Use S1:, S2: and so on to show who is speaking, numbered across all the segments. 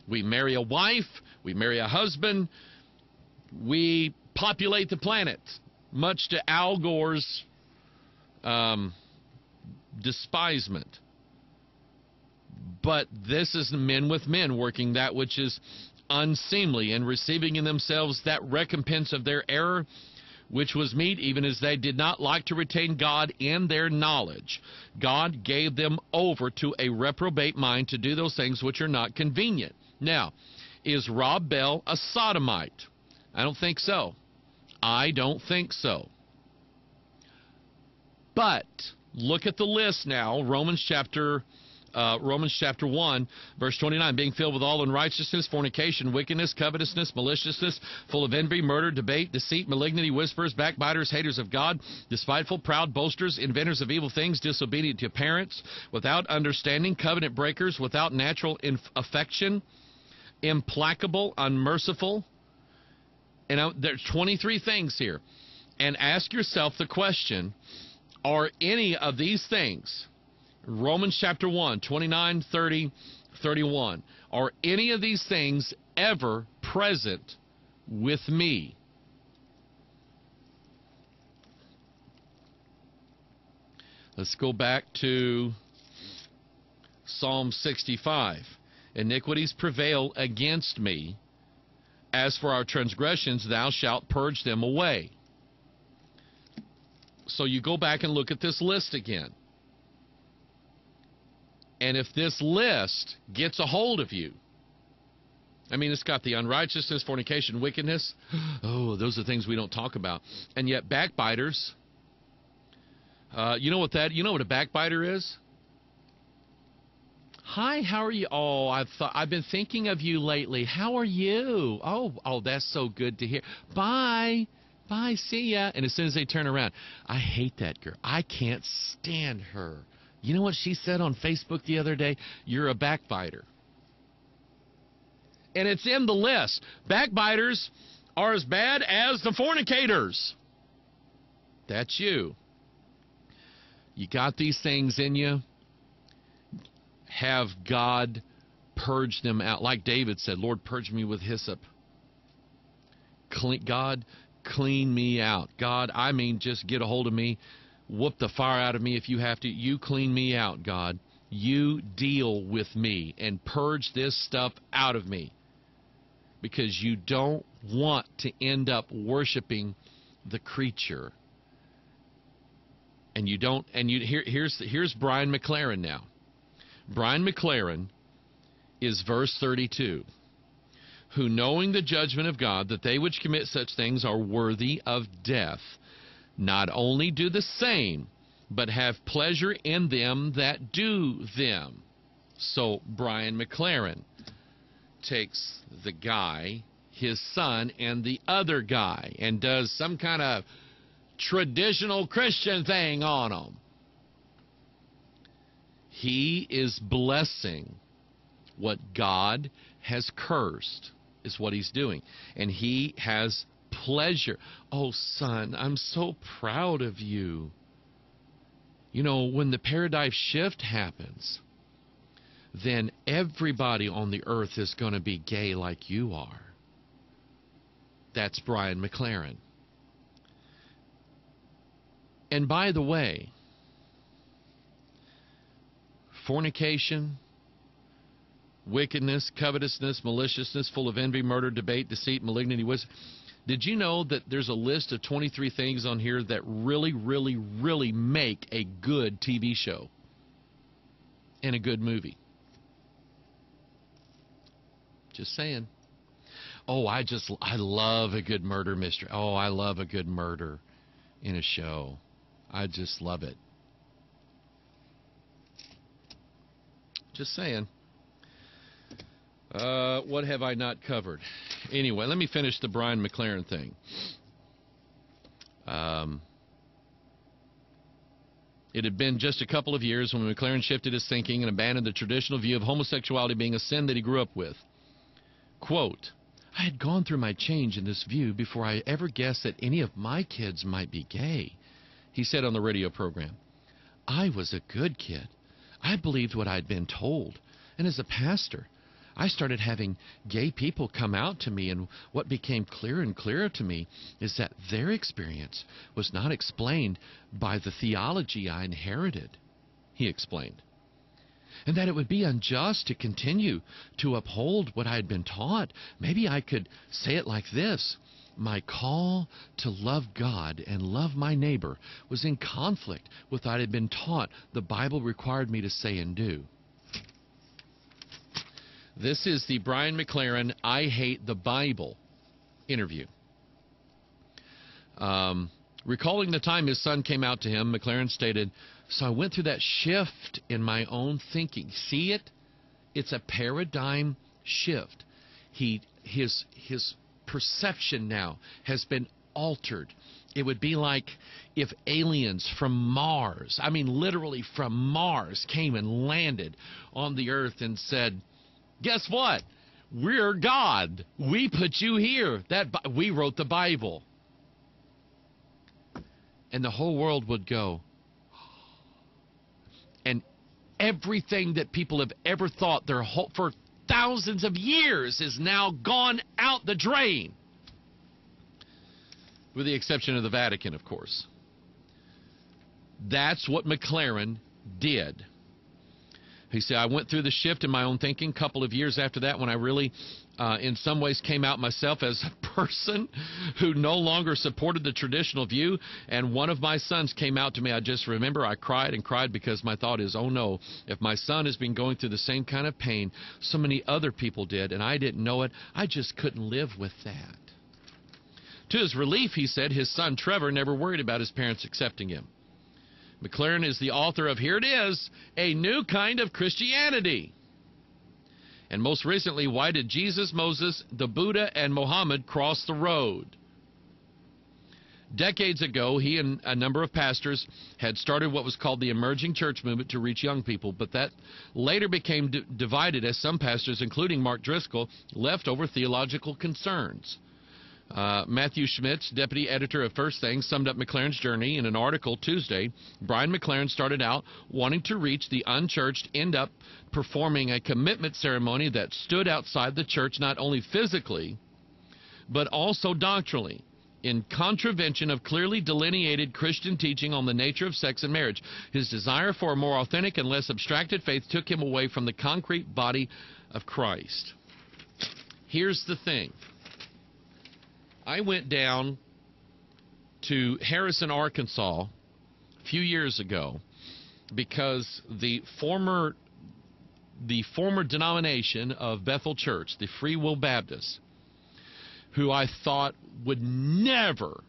S1: We marry a wife, we marry a husband, we populate the planet, much to Al Gore's despisement. But this is men with men working that which is unseemly and receiving in themselves that recompense of their error, which was meet, even as they did not like to retain God in their knowledge. God gave them over to a reprobate mind to do those things which are not convenient. Now, is Rob Bell a sodomite? I don't think so. I don't think so. But look at the list now. Romans chapter 1, verse 29, being filled with all unrighteousness, fornication, wickedness, covetousness, maliciousness, full of envy, murder, debate, deceit, malignity, whisperers, backbiters, haters of God, despiteful, proud, boasters, inventors of evil things, disobedient to parents, without understanding, covenant breakers, without natural affection, implacable, unmerciful. And there's 23 things here. And ask yourself the question, are any of these things, Romans chapter 1, 29, 30, 31, are any of these things ever present with me? Let's go back to Psalm 65. Iniquities prevail against me. As for our transgressions, thou shalt purge them away. So you go back and look at this list again. And if this list gets a hold of you, I mean, it's got the unrighteousness, fornication, wickedness. Oh, those are things we don't talk about. And yet backbiters, you know what a backbiter is? Hi, how are you? Oh, I've been thinking of you lately. How are you? Oh, that's so good to hear. Bye. Bye, see ya. And as soon as they turn around, I hate that girl. I can't stand her. You know what she said on Facebook the other day? You're a backbiter. And it's in the list. Backbiters are as bad as the fornicators. That's you. You got these things in you. Have God purge them out. Like David said, Lord, purge me with hyssop. God, clean me out. God, I mean, just get a hold of me. Whoop the fire out of me if you have to. You clean me out, God. You deal with me and purge this stuff out of me. Because you don't want to end up worshiping the creature. And you don't, and here's Brian McLaren now. Brian McLaren is verse 32. Who, knowing the judgment of God, that they which commit such things are worthy of death, not only do the same, but have pleasure in them that do them. So Brian McLaren takes the guy, his son, and the other guy, and does some kind of traditional Christian thing on them. He is blessing what God has cursed, is what he's doing. And he has pleasure. Oh, son, I'm so proud of you. You know, when the paradigm shift happens, then everybody on the earth is going to be gay like you are. That's Brian McLaren. And by the way, fornication, wickedness, covetousness, maliciousness, full of envy, murder, debate, deceit, malignity, wisdom. Did you know that there's a list of 23 things on here that really, really, really make a good TV show and a good movie? Just saying. Oh, I love a good murder mystery. Oh, I love a good murder in a show. I just love it. Just saying. What have I not covered? Anyway, let me finish the Brian McLaren thing. It had been just a couple of years when McLaren shifted his thinking and abandoned the traditional view of homosexuality being a sin that he grew up with. Quote, I had gone through my change in this view before I ever guessed that any of my kids might be gay, he said on the radio program. I was a good kid. I believed what I'd been told. And as a pastor, I started having gay people come out to me, and what became clearer and clearer to me is that their experience was not explained by the theology I inherited, he explained. And that it would be unjust to continue to uphold what I had been taught. Maybe I could say it like this: my call to love God and love my neighbor was in conflict with what I had been taught the Bible required me to say and do. This is the Brian McLaren I Hate the Bible interview. Recalling the time his son came out to him, McLaren stated, "So I went through that shift in my own thinking." See it? It's a paradigm shift. His perception now has been altered. It would be like if aliens from Mars, I mean literally from Mars, came and landed on the earth and said, "Guess what? We're God. We put you here. We wrote the Bible." And the whole world would go. And everything that people have ever thought for thousands of years is now gone out the drain. With the exception of the Vatican, of course. That's what McLaren did. He said, I went through the shift in my own thinking a couple of years after that when I really, in some ways, came out myself as a person who no longer supported the traditional view. And one of my sons came out to me. I just remember I cried and cried because my thought is, oh no, if my son has been going through the same kind of pain so many other people did and I didn't know it, I just couldn't live with that. To his relief, he said, his son Trevor never worried about his parents accepting him. McLaren is the author of, here it is, A New Kind of Christianity. And most recently, Why Did Jesus, Moses, the Buddha, and Muhammad Cross the Road? Decades ago, he and a number of pastors had started what was called the emerging church movement to reach young people, but that later became divided as some pastors, including Mark Driscoll, left over theological concerns. Matthew Schmitz, deputy editor of First Things, summed up McLaren's journey in an article Tuesday. Brian McLaren started out wanting to reach the unchurched, end up performing a commitment ceremony that stood outside the church not only physically, but also doctrinally, in contravention of clearly delineated Christian teaching on the nature of sex and marriage. His desire for a more authentic and less abstracted faith took him away from the concrete body of Christ. Here's the thing. I went down to Harrison, Arkansas a few years ago because the former denomination of Bethel Church, the Free Will Baptists, who I thought would never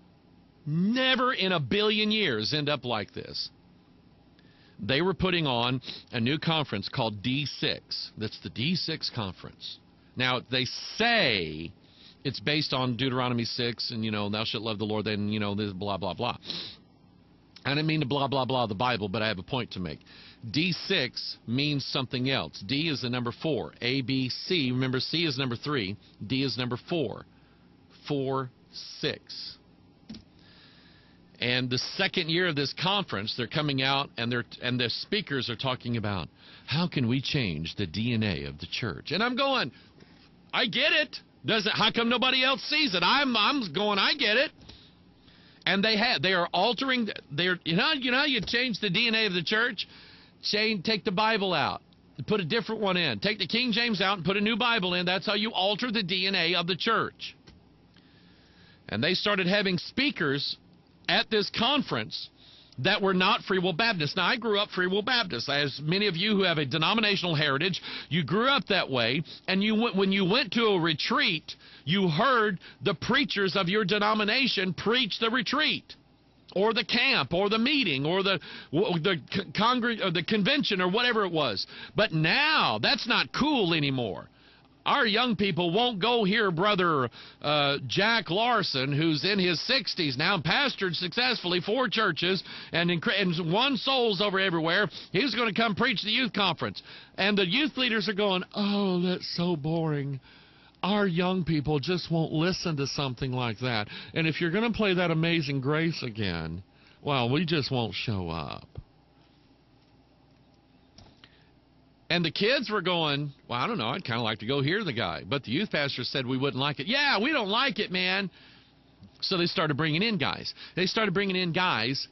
S1: in a billion years end up like this, they were putting on a new conference called D6. That's the D6 conference. Now, they say it's based on Deuteronomy 6 and, thou shalt love the Lord, then, this blah, blah, blah. I didn't mean to blah, blah, blah the Bible, but I have a point to make. D6 means something else. D is the number 4. A, B, C. Remember, C is number 3. D is number 4. 4, 6. And the second year of this conference, they're coming out and the speakers are talking about how can we change the DNA of the church. And I'm going, I get it. How come nobody else sees it? I'm going, I get it. And they are altering. You change the DNA of the church. Take the Bible out, put a different one in. Take the King James out and put a new Bible in. That's how you alter the DNA of the church. And they started having speakers at this conference that were not Free Will Baptists. Now, I grew up Free Will Baptist. As many of you who have a denominational heritage, you grew up that way, and when you went to a retreat, you heard the preachers of your denomination preach the retreat, or the camp, or the meeting, or the convention, or whatever it was. But now, that's not cool anymore. Our young people won't go hear Brother Jack Larson, who's in his 60s now, pastored successfully 4 churches and won souls over everywhere. He's going to come preach the youth conference. And the youth leaders are going, oh, that's so boring. Our young people just won't listen to something like that. And if you're going to play that Amazing Grace again, well, we just won't show up. And the kids were going, well, I don't know, I'd kind of like to go hear the guy. But the youth pastor said we wouldn't like it. Yeah, we don't like it, man. So they started bringing in guys. They started bringing in guys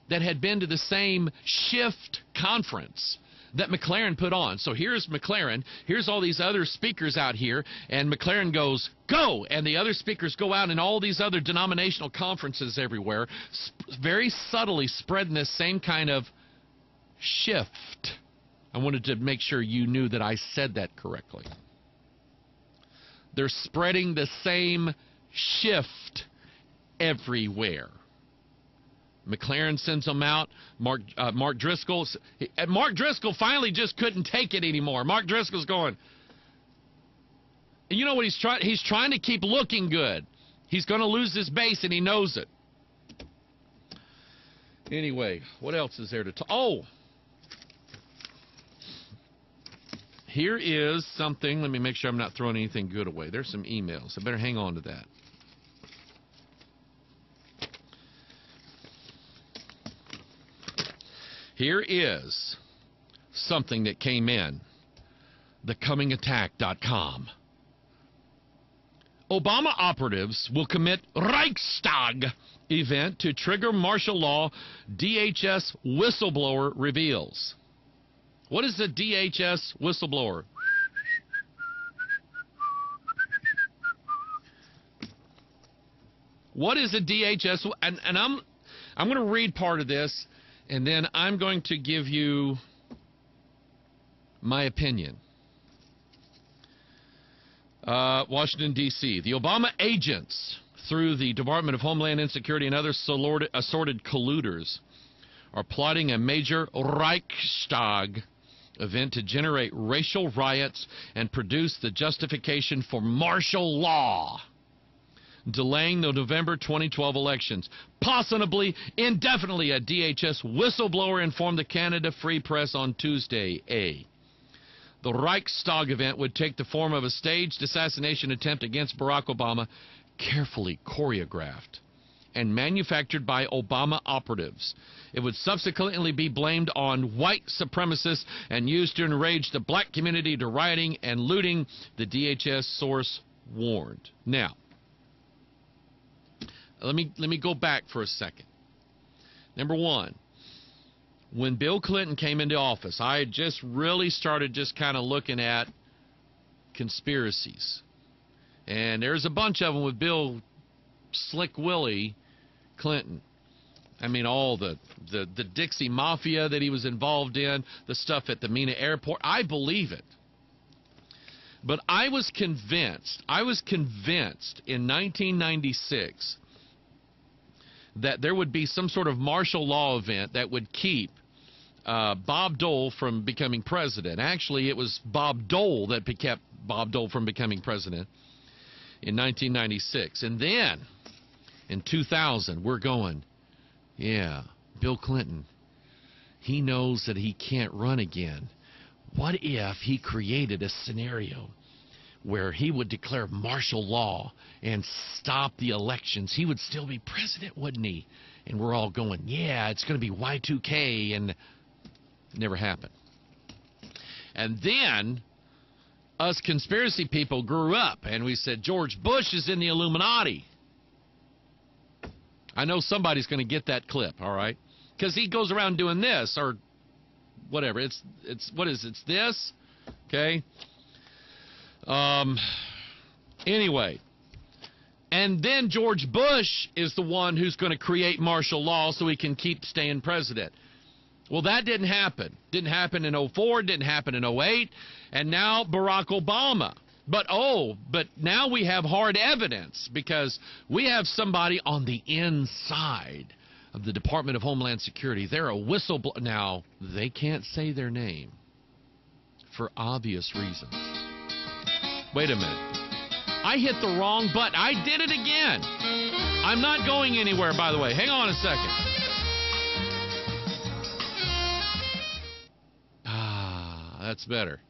S1: that had been to the same shift conference that McLaren put on. So here's McLaren. Here's all these other speakers out here. And McLaren goes, go! And the other speakers go out in all these other denominational conferences everywhere, very subtly spreading this same kind of shift. I wanted to make sure you knew that I said that correctly. They're spreading the same shift everywhere. McLaren sends them out. Mark Driscoll finally just couldn't take it anymore. Mark Driscoll's going, and you know what he's trying? He's trying to keep looking good. He's going to lose his base, and he knows it. Anyway, what else is there to talk? Oh, here is something. Let me make sure I'm not throwing anything good away. There's some emails. I better hang on to that. Here is something that came in. TheComingAttack.com. Obama operatives will commit Reichstag event to trigger martial law, DHS whistleblower reveals. What is a DHS whistleblower? What is a DHS? And I'm going to read part of this, and then I'm going to give you my opinion. Washington, D.C. The Obama agents, through the Department of Homeland Insecurity and other assorted colluders, are plotting a major Reichstag event to generate racial riots and produce the justification for martial law, delaying the November 2012 elections. Possibly indefinitely, a DHS whistleblower informed the Canada Free Press on Tuesday. The Reichstag event would take the form of a staged assassination attempt against Barack Obama, carefully choreographed and manufactured by Obama operatives. It would subsequently be blamed on white supremacists and used to enrage the black community to rioting and looting, the DHS source warned. Now, let me go back for a second. Number one, when Bill Clinton came into office, I had just really started just kind of looking at conspiracies. And there's a bunch of them with Bill Slick Willie Clinton. I mean, all the Dixie Mafia that he was involved in, the stuff at the Mena Airport. I believe it. But I was convinced in 1996 that there would be some sort of martial law event that would keep Bob Dole from becoming president. Actually, it was Bob Dole that kept Bob Dole from becoming president in 1996. And then, in 2000, we're going, yeah, Bill Clinton, he knows that he can't run again. What if he created a scenario where he would declare martial law and stop the elections? He would still be president, wouldn't he? And we're all going, yeah, it's going to be Y2K, and it never happened. And then us conspiracy people grew up, and we said, George Bush is in the Illuminati. I know somebody's going to get that clip, all right? Because he goes around doing this, or whatever. It's what is it? It's this, okay? Anyway, and then George Bush is the one who's going to create martial law so he can keep staying president. Well, that didn't happen. Didn't happen in 04, didn't happen in 08, and now Barack Obama. But now we have hard evidence, because we have somebody on the inside of the Department of Homeland Security. They're a whistleblower. Now, they can't say their name for obvious reasons. Wait a minute. I hit the wrong button. I did it again. I'm not going anywhere, by the way. Hang on a second. That's better.